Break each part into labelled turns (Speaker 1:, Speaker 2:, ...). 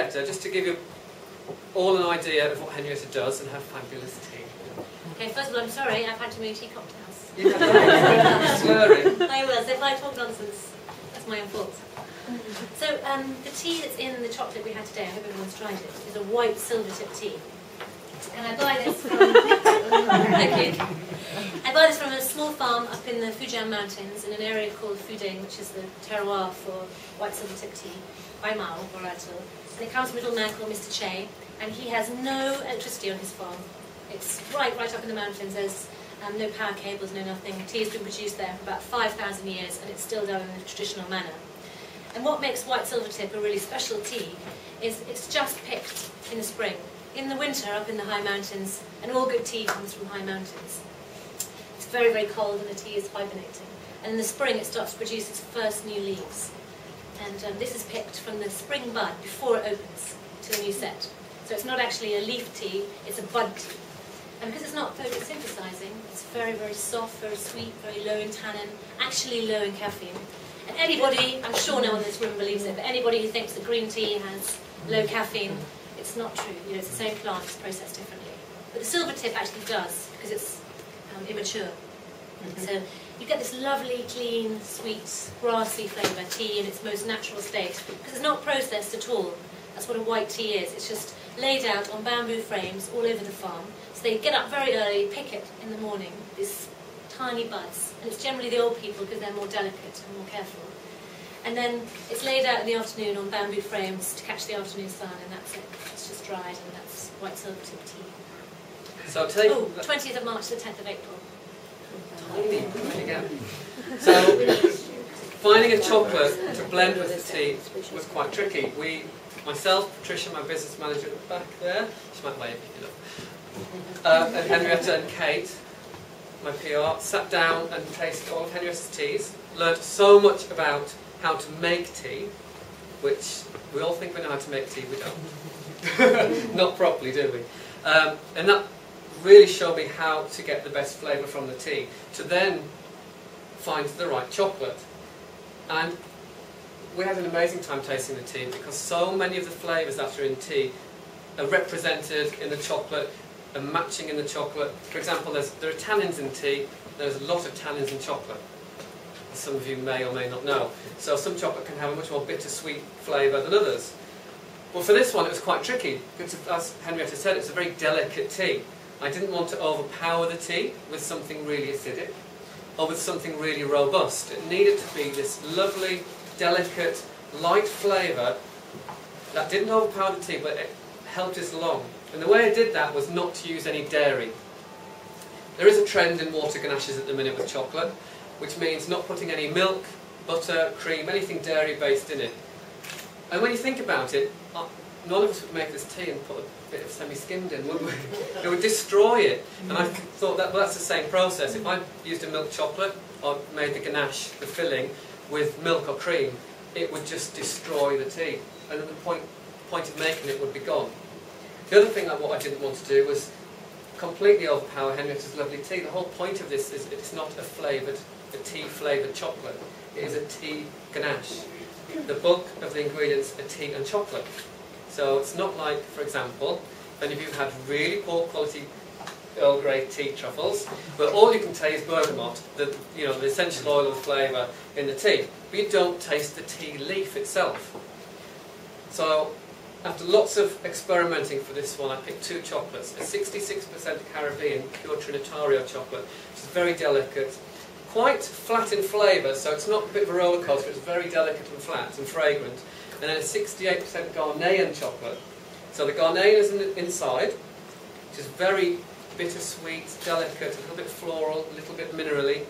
Speaker 1: Henrietta, just to give you all an idea of what Henrietta does and her fabulous tea.
Speaker 2: Okay, first of all, I'm sorry, I've had too many tea cocktails.
Speaker 1: You had slurring.
Speaker 2: I will, so if I talk nonsense, that's my own fault. So, the tea that's in the chocolate we had today, I hope everyone's tried it, is a white silver tip tea. And I buy this from... Thank you. I buy this from a small farm up in the Fujian Mountains in an area called Fuding, which is the terroir for white silver tip tea, by Mao, varietal. And it comes from a little man called Mr. Che, and he has no electricity on his farm. It's right up in the mountains. There's no power cables, no nothing. Tea has been produced there for about 5,000 years, and it's still done in the traditional manner. And what makes white silver tip a really special tea is it's just picked in the spring. In the winter, up in the high mountains, and all good tea comes from high mountains. It's very, very cold, and the tea is hibernating. And in the spring, it starts to produce its first new leaves. And this is picked from the spring bud before it opens to the new set. So it's not actually a leaf tea, it's a bud tea. And because it's not photosynthesizing, it's very, very soft, very sweet, very low in tannin, actually low in caffeine. And anybody, I'm sure no one in this room believes it, but anybody who thinks that green tea has low caffeine, it's not true. You know, it's the same plant, it's processed differently. But the silver tip actually does, because it's immature. So you get this lovely, clean, sweet, grassy flavour tea in its most natural state, because it's not processed at all. That's what a white tea is. It's just laid out on bamboo frames all over the farm. So they get up very early, pick it in the morning, these tiny buds. And it's generally the old people because they're more delicate and more careful. And then it's laid out in the afternoon on bamboo frames to catch the afternoon sun, and that's it. It's just dried, and that's white silver tip tea.
Speaker 1: So take
Speaker 2: 20th of March to the 10th of April.
Speaker 1: tiny again. So finding a chocolate to blend with the tea was quite tricky. Myself, Patricia, my business manager at the back there, she might wave if you look, and Henrietta and Kate, my PR, sat down and tasted all of Henrietta's teas, learned so much about how to make tea, which we all think we know how to make tea, we don't. Not properly, do we? And that really showed me how to get the best flavour from the tea, to then find the right chocolate. And we had an amazing time tasting the tea because so many of the flavours that are in tea are represented in the chocolate and matching in the chocolate. For example, there are tannins in tea, there's a lot of tannins in chocolate, as some of you may or may not know. So some chocolate can have a much more bittersweet flavour than others. Well, for this one it was quite tricky, because as Henrietta said, it's a very delicate tea. I didn't want to overpower the tea with something really acidic or with something really robust. It needed to be this lovely, delicate, light flavour that didn't overpower the tea, but it helped us along. And the way I did that was not to use any dairy. There is a trend in water ganaches at the minute with chocolate, which means not putting any milk, butter, cream, anything dairy-based in it. And when you think about it, none of us would make this tea and put a bit of semi-skimmed in, would we? It would destroy it. And I thought that, well, that's the same process. If I used a milk chocolate or made the ganache, the filling, with milk or cream, it would just destroy the tea. And then the point of making it would be gone. The other thing that what I didn't want to do was completely overpower Henrietta's lovely tea. The whole point of this is it's not a tea-flavoured chocolate. It is a tea ganache. The bulk of the ingredients are tea and chocolate. So it's not like, for example, if any of you have had really poor quality Earl Grey tea truffles, but all you can taste is bergamot, the essential oil of flavour in the tea, but you don't taste the tea leaf itself. So after lots of experimenting for this one, I picked two chocolates, a 66% Caribbean pure Trinitario chocolate, which is very delicate, quite flat in flavour, so it's not a bit of a roller coaster, it's very delicate and flat and fragrant, and then a 68% Ghanaian chocolate. So the Ghanaian is inside, which is very bittersweet, delicate, a little bit floral, a little bit minerally,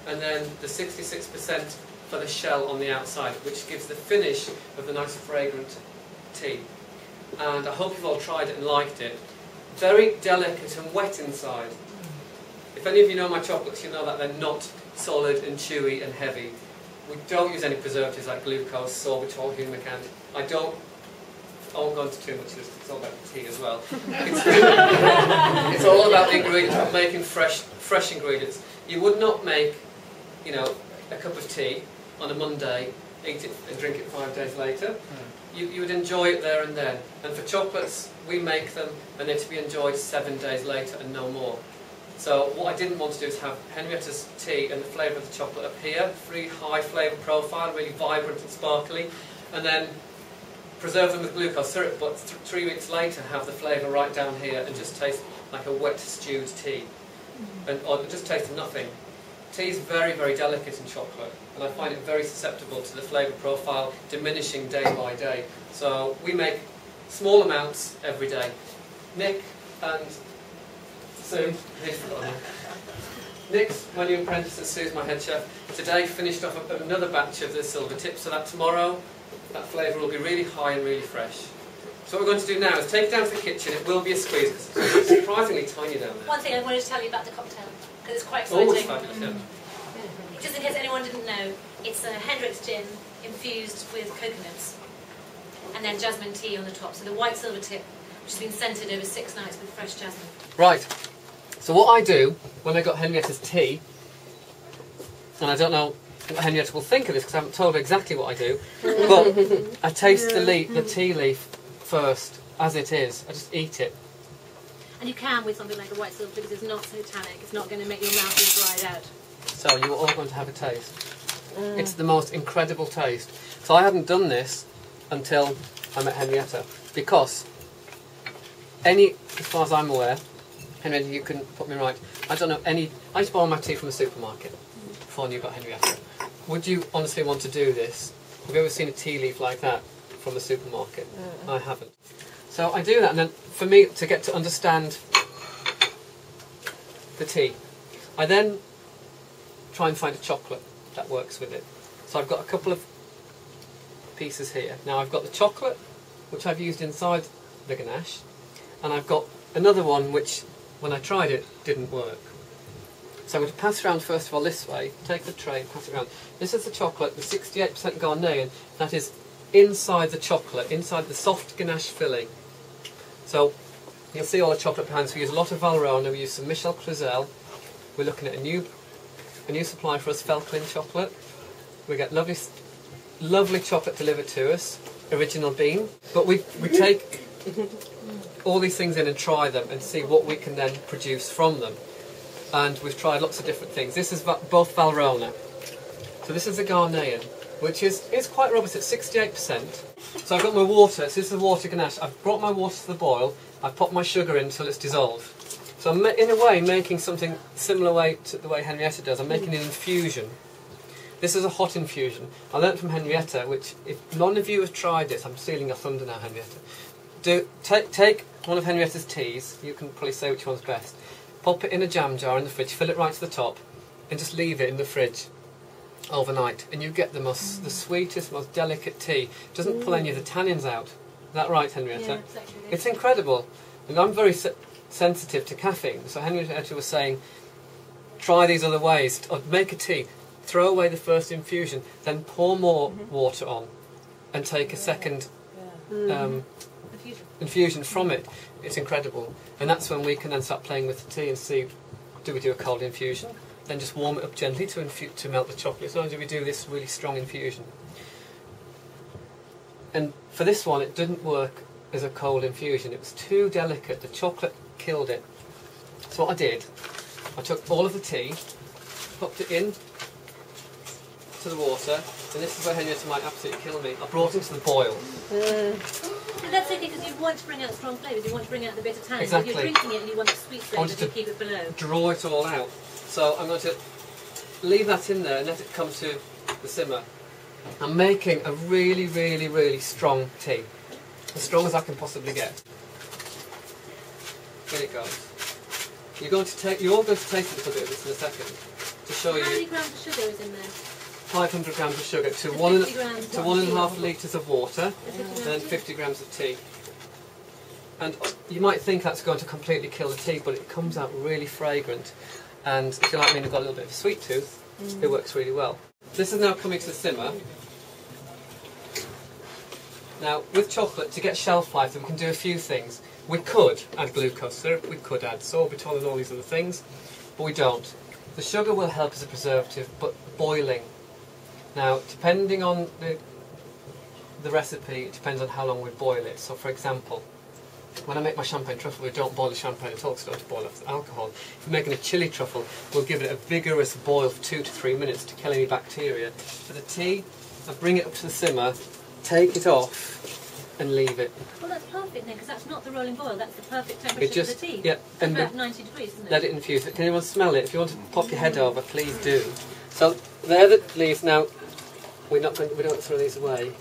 Speaker 1: and then the 66% for the shell on the outside, which gives the finish of the nice fragrant tea. And I hope you've all tried it and liked it. Very delicate and wet inside. If any of you know my chocolates, you know that they're not solid and chewy and heavy. We don't use any preservatives like glucose, sorbitol, humic. I won't go into too much of this, it's all about the tea as well. It's all about the ingredients, about making fresh ingredients. You would not make, a cup of tea on a Monday eat it and drink it 5 days later. You would enjoy it there and then. And for chocolates, we make them and they're to be enjoyed 7 days later and no more. So what I didn't want to do is have Henrietta's tea and the flavour of the chocolate up here, really high flavour profile, really vibrant and sparkly, and then preserve them with glucose syrup, but 3 weeks later have the flavour right down here and just taste like a wet stewed tea. Or just taste of nothing. Tea is very, very delicate in chocolate, and I find it very susceptible to the flavour profile diminishing day by day. So we make small amounts every day. Nick and Sue, Nick's my new apprentice and Sue's my head chef. Today finished off another batch of the silver tip, so that tomorrow that flavour will be really high and really fresh. So what we're going to do now is take it down to the kitchen. It will be a squeeze because it's surprisingly tiny down there.
Speaker 2: One thing I wanted to tell you about the cocktail, because it's quite exciting.
Speaker 1: Oh, it's fabulous, yeah.
Speaker 2: Just in case anyone didn't know, it's a Hendrick's gin infused with coconuts and then jasmine tea on the top. So the white silver tip, which has been scented over 6 nights with fresh jasmine.
Speaker 1: Right. So what I do when I got Henrietta's tea, and I don't know what Henrietta will think of this because I haven't told her exactly what I do, but I taste the tea leaf first as it is. I just eat it.
Speaker 2: And you can with something like a white silver because it's not so tannic. It's not going to make your mouth be dried out.
Speaker 1: So you are all going to have a taste. It's the most incredible taste. So I hadn't done this until I met Henrietta because as far as I'm aware, Henrietta, you can put me right, I don't know I used to buy my tea from the supermarket before I knew about Henrietta. Would you honestly want to do this? Have you ever seen a tea leaf like that from the supermarket? I haven't. So I do that, and then for me to get to understand the tea, I then try and find a chocolate that works with it. So I've got a couple of pieces here. Now I've got the chocolate, which I've used inside the ganache, and I've got another one which, when I tried it, didn't work. So I'm going to pass around first of all this way, take the tray and pass it around. This is the chocolate, the 68% Ghanaian, that is inside the chocolate, inside the soft ganache filling. So you'll see all the chocolate behind, so we use a lot of Valrhona, we use some Michel Cluzel. We're looking at a new supply for us, Felklin chocolate. We get lovely chocolate delivered to us, original bean. But we take all these things in and try them and see what we can then produce from them. And we've tried lots of different things. This is both Valrhona. So this is the Ghanaian, which is quite robust, it's 68%. So I've got my water, so this is the water ganache. I've brought my water to the boil, I've popped my sugar in until it's dissolved. So I'm in a way making something similar way to the way Henrietta does. I'm making an infusion. This is a hot infusion. I learnt from Henrietta, which if none of you have tried this, I'm stealing your thunder now, Henrietta. Take one of Henrietta's teas, you can probably say which one's best. Pop it in a jam jar in the fridge, fill it right to the top, and just leave it in the fridge overnight, and you get the sweetest, most delicate tea. It doesn't pull any of the tannins out. Is that right, Henrietta?
Speaker 2: Yeah, exactly.
Speaker 1: It's incredible. And I'm very sensitive to caffeine, so Henrietta was saying, try these other ways. Make a tea, throw away the first infusion, then pour more water on, and take a second infusion from it. It's incredible. And that's when we can then start playing with the tea and see, do we do a cold infusion? Then just warm it up gently to melt the chocolate, or do we do this really strong infusion? And for this one, it didn't work as a cold infusion. It was too delicate. The chocolate killed it. So what I did, I took all of the tea, popped it in to the water, and this is where Henrietta might absolutely kill me. I brought it to the boil.
Speaker 2: But that's okay, because you want to bring out strong flavours, you want to bring out the bitter tannin.
Speaker 1: Exactly.
Speaker 2: If you're drinking it and you want the sweet flavours, you keep it below.
Speaker 1: Draw it all out. So I'm going to leave that in there and let it come to the simmer. I'm making a really, really, really strong tea. As strong as I can possibly get. Here it goes. You're all going to taste a little bit of this in a second to show you.
Speaker 2: How many grams of sugar is in there?
Speaker 1: 500 grams of sugar to 1.5 litres of water and 50 grams of tea. And you might think that's going to completely kill the tea, but it comes out really fragrant. And if you're like me and you've got a little bit of a sweet tooth, it works really well. This is now coming to the simmer. Now, with chocolate, to get shelf life, we can do a few things. We could add glucose syrup, we could add sorbitol and all these other things, but we don't. The sugar will help as a preservative, but boiling Now, depending on the recipe, it depends on how long we boil it. So, for example, when I make my champagne truffle, we don't boil the champagne at all because we don't boil off the alcohol. If we're making a chili truffle, we'll give it a vigorous boil for 2 to 3 minutes to kill any bacteria. For the tea, I bring it up to the simmer, take it off, and leave it.
Speaker 2: Well, that's perfect then, because that's not the rolling boil, that's the perfect temperature for the tea.
Speaker 1: Yeah,
Speaker 2: it's about 90 degrees, isn't it?
Speaker 1: Let it infuse. Can anyone smell it? If you want to pop your head over, please do. So they're the leaves. Now, we don't throw these away.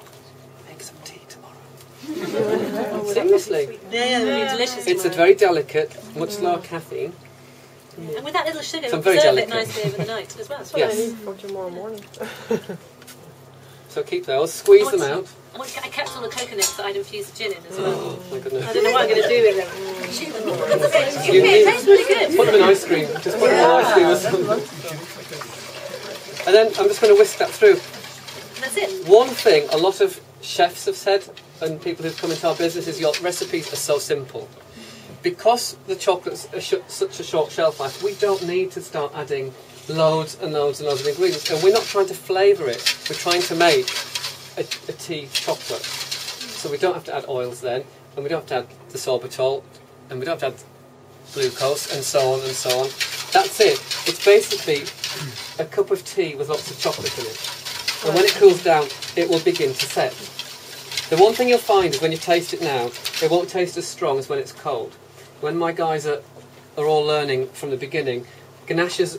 Speaker 1: Make some tea tomorrow. Seriously.
Speaker 2: Yeah, it'll be delicious
Speaker 1: It's
Speaker 2: tomorrow.
Speaker 1: a very delicate, much lower caffeine.
Speaker 2: Yeah. And with that little sugar,
Speaker 1: So
Speaker 2: it'll
Speaker 1: very
Speaker 2: preserve it
Speaker 1: delicate.
Speaker 2: nicely over the night as well.
Speaker 3: That's what I need for tomorrow morning.
Speaker 1: So keep those, squeeze them out.
Speaker 2: I kept all the coconuts that I'd infused the gin in as well.
Speaker 1: Oh my goodness.
Speaker 2: I don't know what I'm going to do with them.
Speaker 1: It
Speaker 2: tastes really good.
Speaker 1: Put them in ice cream. Just put them in ice cream or something. And then I'm just going to whisk that through.
Speaker 2: That's it.
Speaker 1: One thing a lot of chefs have said, and people who've come into our business, is your recipes are so simple. Because the chocolate's such a short shelf life, we don't need to start adding loads and loads and loads of ingredients. And we're not trying to flavour it, we're trying to make a tea chocolate. So we don't have to add oils then, and we don't have to add the sorbitol, and we don't have to add glucose, and so on and so on. That's it. It's basically a cup of tea with lots of chocolate in it. And when it cools down, it will begin to set. The one thing you'll find is when you taste it now, it won't taste as strong as when it's cold. When my guys are all learning from the beginning, ganaches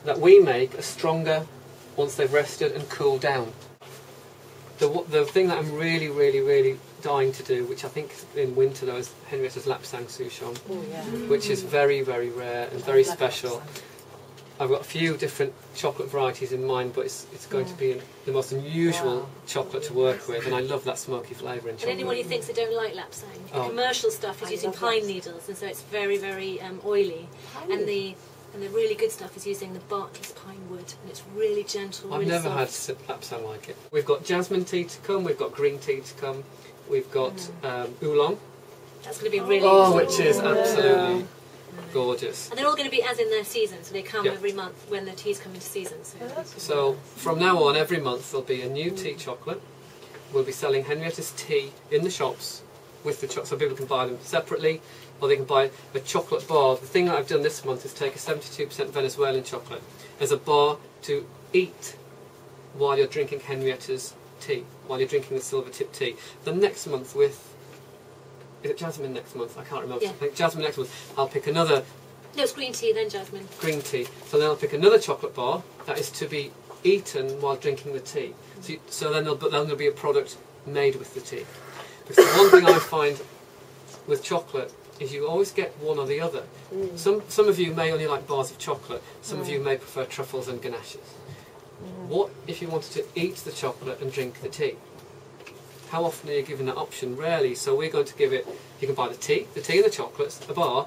Speaker 1: that we make are stronger once they've rested and cooled down. The thing that I'm really, really, really dying to do, which I think in winter though, is Henrietta's Lapsang Souchong, which is very, very rare and very special. I've got a few different chocolate varieties in mind, but it's going to be the most unusual chocolate to work with, and I love that smoky flavour in chocolate.
Speaker 2: And anyone who thinks they don't like lapsang, the commercial stuff is using pine needles, and so it's very, very oily. And the really good stuff is using the barkless pine wood, and it's really gentle,
Speaker 1: I've
Speaker 2: really
Speaker 1: never
Speaker 2: soft.
Speaker 1: had lapsang like it. We've got jasmine tea to come, we've got green tea to come, we've got oolong.
Speaker 2: That's going to be really
Speaker 1: which is absolutely gorgeous.
Speaker 2: And they're all going to be as in their season, so they come every month when the teas come into season.
Speaker 1: So from now on, every month there'll be a new tea chocolate. We'll be selling Henrietta's tea in the shops with the chocolate, so people can buy them separately, or they can buy a chocolate bar. The thing that I've done this month is take a 72% Venezuelan chocolate as a bar to eat while you're drinking Henrietta's tea, while you're drinking the silver tip tea. The next month is it jasmine next month? I can't remember.
Speaker 2: Yeah.
Speaker 1: I think jasmine next month. I'll pick another
Speaker 2: No, it's green tea, then jasmine.
Speaker 1: green tea. So then I'll pick another chocolate bar that is to be eaten while drinking the tea. So then there'll be a product made with the tea. Because the one thing I find with chocolate is you always get one or the other. Some of you may only like bars of chocolate. Some of you may prefer truffles and ganaches. What if you wanted to eat the chocolate and drink the tea? How often are you given that option? Rarely. So we're going to give it, you can buy the tea and the chocolates, a bar,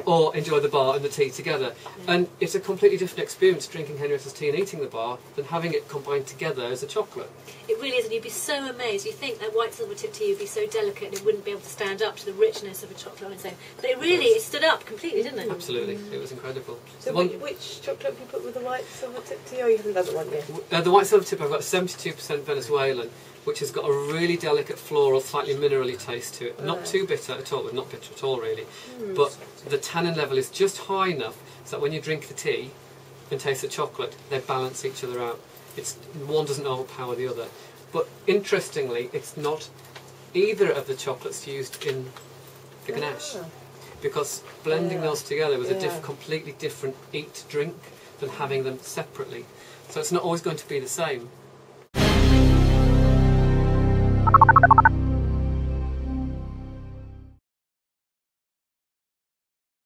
Speaker 1: or enjoy the bar and the tea together. And it's a completely different experience drinking Henrietta's tea and eating the bar than having it combined together as a chocolate.
Speaker 2: It really is, and you'd be so amazed. You think that white silver tip tea would be so delicate and it wouldn't be able to stand up to the richness of a chocolate on its own. But it stood up completely, didn't it?
Speaker 1: Absolutely. It was incredible.
Speaker 3: So which chocolate have you put with the white silver tip tea? Oh, you haven't done that one yet?
Speaker 1: The white silver tip, I've got 72% Venezuelan, which has got a really delicate floral, slightly minerally taste to it. Not too bitter at all, not bitter at all really, but the tannin level is just high enough so that when you drink the tea and taste the chocolate, they balance each other out. One doesn't overpower the other. But interestingly, it's not either of the chocolates used in the ganache, because blending those together was a completely different eat-drink than having them separately. So it's not always going to be the same.